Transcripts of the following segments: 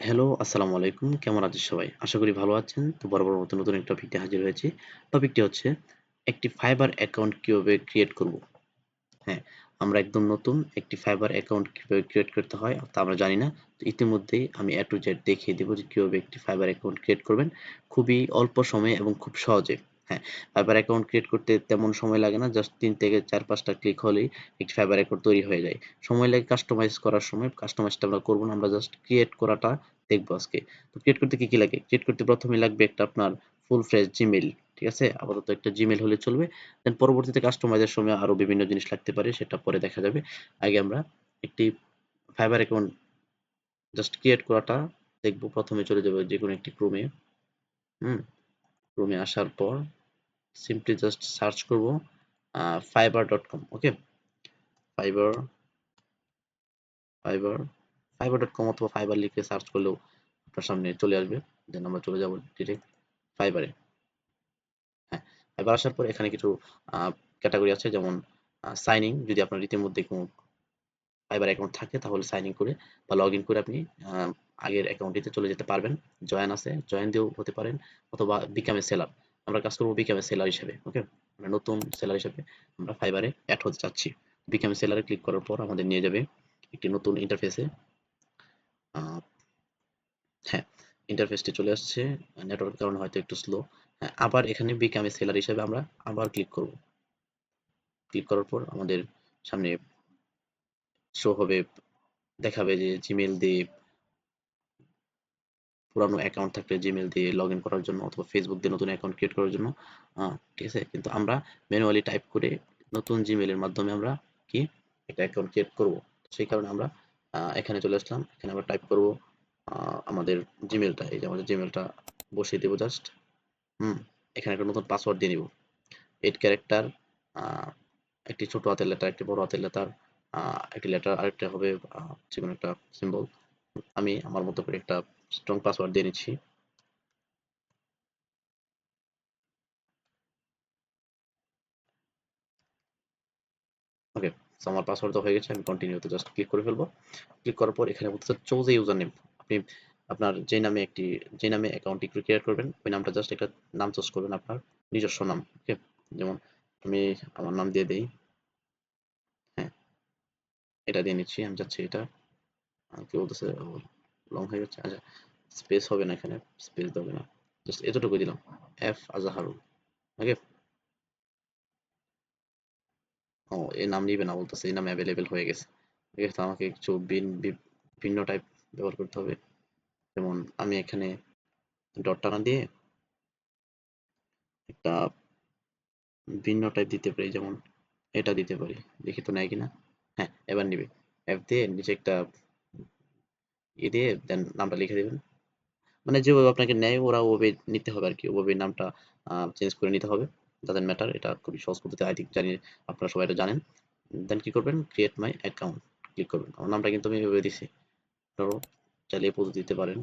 Hello, আসসালামু আলাইকুম। কেমন আছেন সবাই? আশা করি ভালো আছেন। তো বরাবর মতো নতুন একটা টপিক নিয়ে হাজির হয়েছি। টপিকটি হচ্ছে একটি ফাইবার অ্যাকাউন্ট কিভাবে ক্রিয়েট করব? হ্যাঁ, আমরা একদম নতুন একটি ফাইবার অ্যাকাউন্ট কিভাবে ক্রিয়েট করতে হয় তা আমরা জানি না। তো ইতিমধ্যেই আমি A to Z দেখিয়ে দেব যে কিভাবে একটি ফাইবার অ্যাকাউন্ট ক্রিয়েট করবেন। খুবই অল্প সময়ে এবং খুব সহজে। হ্যাঁ, ফাইবার অ্যাকাউন্ট ক্রিয়েট করতে তেমন সময় লাগে না। জাস্ট ৩ থেকে ৪-৫ টা ক্লিক হলেই একটি ফাইবার অ্যাকাউন্ট তৈরি হয়ে যায়। সময় লাগে কাস্টমাইজ করার সময়। কাস্টমাইজটা আমরা করব না। আমরা জাস্ট ক্রিয়েট করাটা দেখব আজকে। তো ক্রিয়েট করতে কি লাগে? ক্রিয়েট করতে ১ম এই লাগবে একটা আপনার ফুল ফ্রেশ জিমেইল। ঠিক আছে? আপাতত একটা জিমেইল হলে চলবে। দেন পরবর্তীতে কাস্টমাইজ এর সময় আরো বিভিন্ন জিনিস লাগতে পারে সেটা পরে দেখা যাবে। আগে আমরা একটি ফাইবার অ্যাকাউন্ট জাস্ট ক্রিয়েট করাটা দেখব। ১ম এ চলে যাব যেকোনো একটি ক্রোমে। হুম? ক্রোমে আসার পর সিম্পলি জাস্ট সার্চ করব fiverr.com ওকে? ফাইবার, ফাইবার, fiverr.com অথবা ফাইবার লিখে সার্চ করলেও আপনার সামনে চলে আসবে। দেন আমরা চলে যাব ডিরেক্ট ফাইবারে। হ্যাঁ, ফাইবার আসার পর এখানে কিছু আ ক্যাটেগরি আছে যেমন সাইন ইন যদি আপনার ইতিমধ্যে কোনো ফাইবার অ্যাকাউন্ট থাকে তাহলে সাইন ইন করে বা লগ ইন করে আপনি আ আগের অ্যাকাউন্টটিতে চলে যেতে পারবেন। জয়েন আছে, জয়েন দিয়েও হতে পারেন অথবা বিকাম এ সেলার। আমরা কাজ করব বিকাম এ সেলার হিসেবে। ওকে? আমরা নতুন সেলার হিসেবে আমরা ফাইবারে এড হতে চাচ্ছি। বিকাম এ সেলারে ক্লিক করার পর আমাদের নিয়ে যাবে একটি নতুন ইন্টারফেসে। আ হ্যাঁ, ইন্টারফেসটি চলে আসছে। নেটওয়ার্কের কারণে হয়তো একটু স্লো। হ্যাঁ, আবার এখানে বিকাম এ সেলার হিসেবে আমরা আবার ক্লিক করব। ক্লিক করার পর আমাদের সামনে শো হবে, দেখাবে যে জিমেইল দিয়ে পুরানো অ্যাকাউন্ট থাকলে জিমেইল দিয়ে লগইন করার জন্য অথবা ফেসবুক দিয়ে নতুন অ্যাকাউন্ট ক্রিয়েট করার জন্য ঠিক আছে? কিন্তু আমরা ম্যানুয়ালি টাইপ করে নতুন জিমেইলের মাধ্যমে আমরা কি একটা অ্যাকাউন্ট ক্রিয়েট করব। সেই কারণে আমরা এখানে চলে আসলাম। এখানে আমরা টাইপ করব আমাদের জিমেইলটা। এই যে আমাদের জিমেইলটা বসিয়ে দেব জাস্ট। হুম? এখানে একটা নতুন পাসওয়ার্ড দিয়ে নিব। 8 ক্যারেক্টার আ একটি ছোট হাতের লেটার, একটি বড় হাতের লেটার, একটি লেটার আরেকটা হবে যেকোনো একটা সিম্বল। আমি আমার মতো করে একটা স্ট্রং পাসওয়ার্ড দিয়ে নিচ্ছি। ওকে, সো আমার পাসওয়ার্ড দেওয়া হয়ে গেছে। আমি কন্টিনিউ তে জাস্ট ক্লিক করে ফেলবো। ক্লিক করার পর এখানে বলতেছে চুজ এ ইউজার নেম। আপনি আপনার যে নামে অ্যাকাউন্টটি ক্রিয়েট করবেন ওই নামটা জাস্ট একটা নাম চুজ করবেন আপনার নিজস্ব নাম। ওকে? যেমন আমি আমার নাম দিয়ে দেই। হ্যাঁ, এটা দিয়ে নিচ্ছি। আমি চাচ্ছি এটা কি বলতেছে লং হয়ে যাচ্ছে। আচ্ছা, স্পেস হবে না এখানে। স্পেস দেবে না। জাস্ট এতটুকুই দিলাম। এফ আজাহারুল। ওকে? ও এই নাম নিবে না বলতেছে। এই নাম এভেইলেবল হয়ে গেছে। ঠিক আছে? তো আমাকে কিছু ভিন্ন টাইপ ব্যবহার করতে হবে। যেমন আমি এখানে ডট টানা দিয়ে একটা ভিন্ন টাইপ দিতে পারি যেমন এটা দিতে পারি। দেখি তো নেয় কিনা। হ্যাঁ, এবার নিবে। এফ দিয়ে নিচে একটা দিয়ে দেন নামটা লিখে দিবেন। মানে যেভাবে আপনাকে নেয় ওরা ওভাবে নিতে হবে আরকি। ওভাবে নামটা চেঞ্জ করে নিতে হবে। ডাজন্ট ম্যাটার এটা খুবই সহজ পদ্ধতি। আই থিংক জানি আপনারা সবাই এটা জানেন। দেন কি করবেন? ক্রিয়েট মাই অ্যাকাউন্ট ক্লিক করবেন। আমার নামটা কিন্তু আমি এভাবে দিছি। আপনারাও চাইলে এই পদ্ধতি দিতে পারেন।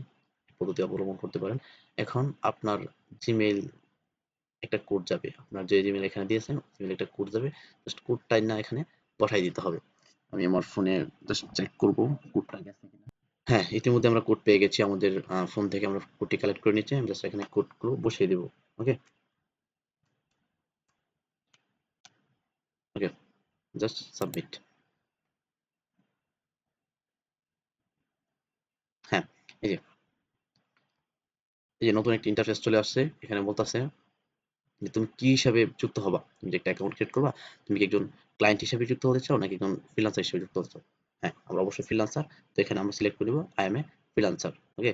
পদ্ধতি অবলম্বন করতে পারেন। এখন আপনার জিমেইল একটা কোড যাবে। আপনার যে জিমেইল এখানে দিয়েছেন, জিমেইলে একটা কোড যাবে। জাস্ট কোডটাই না এখানে বসায় দিতে হবে। আমি আমার ফোনে জাস্ট চেক করব কোডটা গেছে কিনা। হ্যাঁ, ইতিমধ্যে আমরা কোড পেয়ে গেছি। আমাদের ফোন থেকে আমরা কোডটি কালেক্ট করে নিচ্ছি। আমি জাস্ট এখানে কোডগুলো বসিয়ে দেব। ওকে? ওকে, জাস্ট সাবমিট। হ্যাঁ, এই যে নতুন একটা ইন্টারফেস চলে আসছে। এখানে বলতাছে যে তুমি কি হিসাবে যুক্ত হবা? তুমি যে একটা অ্যাকাউন্ট ক্রিয়েট করবা, তুমি কি একজন ক্লায়েন্ট হিসেবে যুক্ত হতে চাও নাকি একজন ফ্রিল্যান্সার হিসেবে যুক্ত হতে চাও? হ্যাঁ, আমরা অবশ্যই ফ্রিল্যান্সার। তো এখানে আমরা সিলেক্ট করে দিব I M a freelancer. Okay?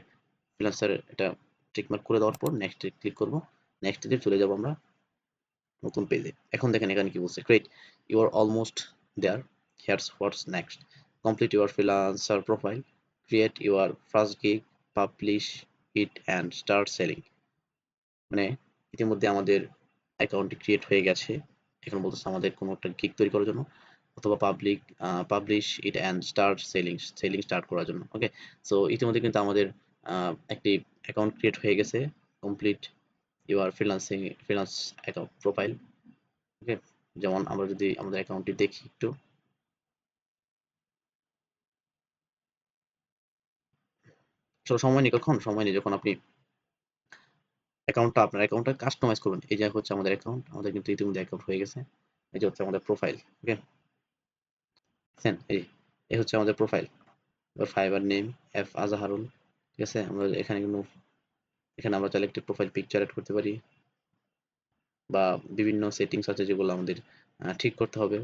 Freelancer এটা টিক মার্ক করে দেওয়ার পর নেক্সট এ ক্লিক করব। নেক্সট এ চলে যাব আমরা নতুন পেজে। এখন দেখেন এখানে কি বলছে? Great, you are almost there. Here's what's next. Complete your freelancer profile, create your first gig, publish it and start selling. মানে ইতিমধ্যে আমাদের অ্যাকাউন্টটি ক্রিয়েট হয়ে গেছে। এখন বলতেছে আমাদের কোনো একটা গিগ তৈরি করার জন্য অথবা publish it and start selling start করার জন্য। ওকে? সো ইতিমধ্যে কিন্তু আমাদের একটি অ্যাকাউন্ট ক্রিয়েট হয়ে গেছে। Complete your freelance account profile. Okay? যেমন আমরা যদি আমাদের অ্যাকাউন্টটি দেখি একটু। আসলে সময় নেই, কখন সময় নেই, যখন আপনি আপনার অ্যাকাউন্টটা কাস্টমাইজ করবেন। এই যে হচ্ছে আমাদের অ্যাকাউন্ট, আমাদের কিন্তু ইতিমধ্যে অ্যাকাউন্ট হয়ে গেছে। এই যে হচ্ছে আমাদের প্রোফাইল, ওকে? দেখছেন? এই হচ্ছে আমাদের প্রোফাইল। এবার ফাইবার নেম এফ আজাহারুল, ঠিক আছে? আমরা এখানে কিন্তু আমরা চাইলে একটি প্রোফাইল পিকচার এড করতে পারি, বা বিভিন্ন সেটিংস আছে যেগুলো আমাদের ঠিক করতে হবে।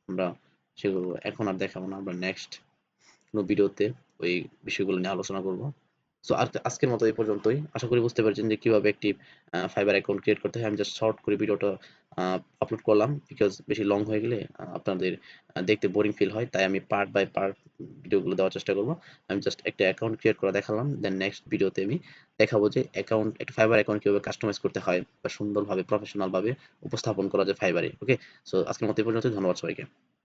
আমরা সেগুলো এখন আর দেখাবো না, আমরা নেক্সট কোনো ভিডিওতে ওই বিষয়গুলো নিয়ে আলোচনা করব। সো আজকের মতো এই পর্যন্তই। আশা করি বুঝতে পেরেছেন যে কিভাবে একটি ফাইবার অ্যাকাউন্ট ক্রিয়েট করতে হয়। আমি জাস্ট শর্ট করে ভিডিওটা আপলোড করলাম, বিকজ বেশি লং হয়ে গেলে আপনাদের দেখতে বোরিং ফিল হয়, তাই আমি পার্ট বাই পার্ট ভিডিওগুলো দেওয়ার চেষ্টা করব। আমি জাস্ট একটা অ্যাকাউন্ট ক্রিয়েট করে দেখালাম, দেন নেক্সট ভিডিওতে আমি দেখাবো যে একটা ফাইবার অ্যাকাউন্ট কিভাবে কাস্টমাইজ করতে হয় বা সুন্দরভাবে প্রফেশনাল ভাবে উপস্থাপন করা যায় ফাইবারে। ওকে? সো আজকের মতো এই পর্যন্ত। ধন্যবাদ সবাইকে।